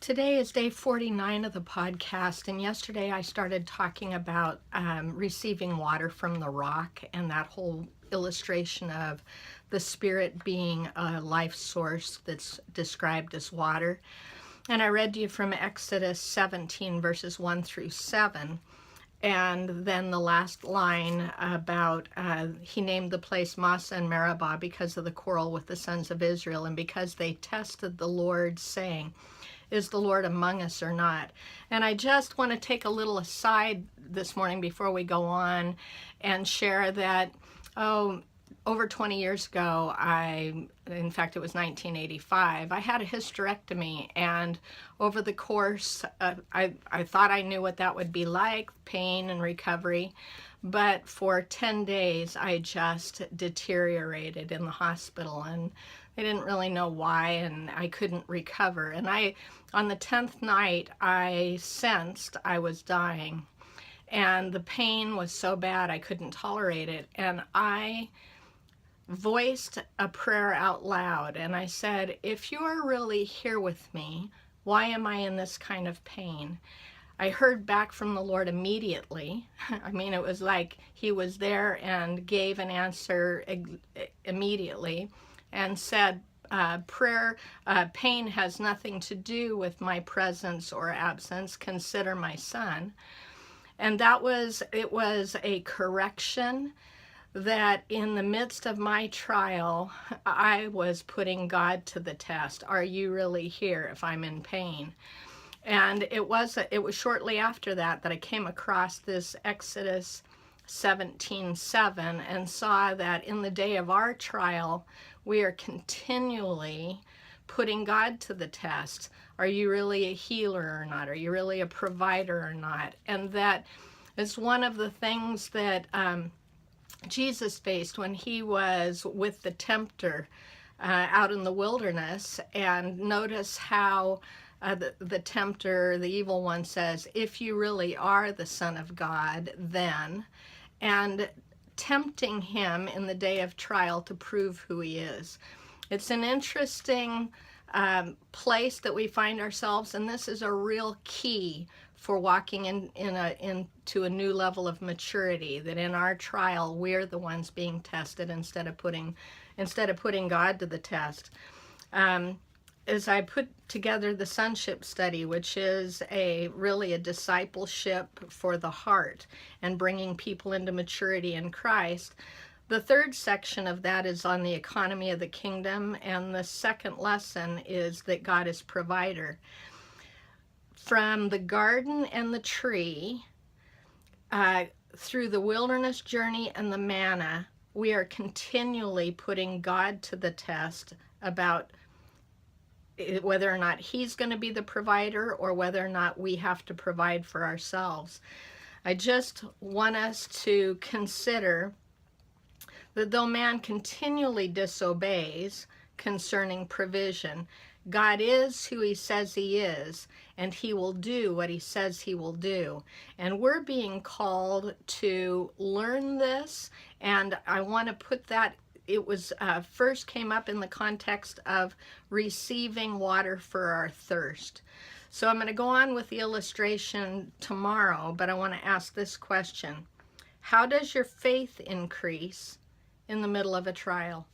Today is day 49 of the podcast, and yesterday I started talking about receiving water from the rock and that whole illustration of the Spirit being a life source that's described as water. And I read to you from Exodus 17, verses 1 through 7. And then the last line about he named the place Massa and Meribah because of the quarrel with the sons of Israel and because they tested the Lord, saying, is the Lord among us or not? And I just want to take a little aside this morning before we go on and share that, over 20 years ago, in fact, it was 1985, I had a hysterectomy, and over the course, I thought I knew what that would be like, pain and recovery, but for 10 days, I just deteriorated in the hospital, and I didn't really know why, and I couldn't recover. And on the 10th night, I sensed I was dying, and the pain was so bad I couldn't tolerate it. And I voiced a prayer out loud, and I said, if you are really here with me, why am I in this kind of pain? I heard back from the Lord immediately. I mean, it was like he was there and gave an answer immediately and said, pain has nothing to do with my presence or absence. Consider my son. And it was a correction that in the midst of my trial, I was putting God to the test. Are you really here if I'm in pain? And it was shortly after that I came across this Exodus 17:7 and saw that in the day of our trial, we are continually putting God to the test. Are you really a healer or not? Are you really a provider or not? And that is one of the things that Jesus faced when he was with the tempter out in the wilderness. And notice how the tempter, the evil one, says, if you really are the Son of God, then, and tempting him in the day of trial to prove who he is. It's an interesting place that we find ourselves, and this is a real key for walking into a new level of maturity, that in our trial we're the ones being tested instead of putting God to the test. As I put together the sonship study, which is really a discipleship for the heart and bringing people into maturity in Christ, the third section of that is on the economy of the kingdom, and the second lesson is that God is provider. From the garden and the tree, through the wilderness journey and the manna, we are continually putting God to the test about whether or not he's going to be the provider or whether or not we have to provide for ourselves. I just want us to consider that though man continually disobeys concerning provision, God is who he says he is, and he will do what he says he will do. And we're being called to learn this, and I want to put that, it was first came up in the context of receiving water for our thirst. So I'm going to go on with the illustration tomorrow, but I want to ask this question. How does your faith increase in the middle of a trial?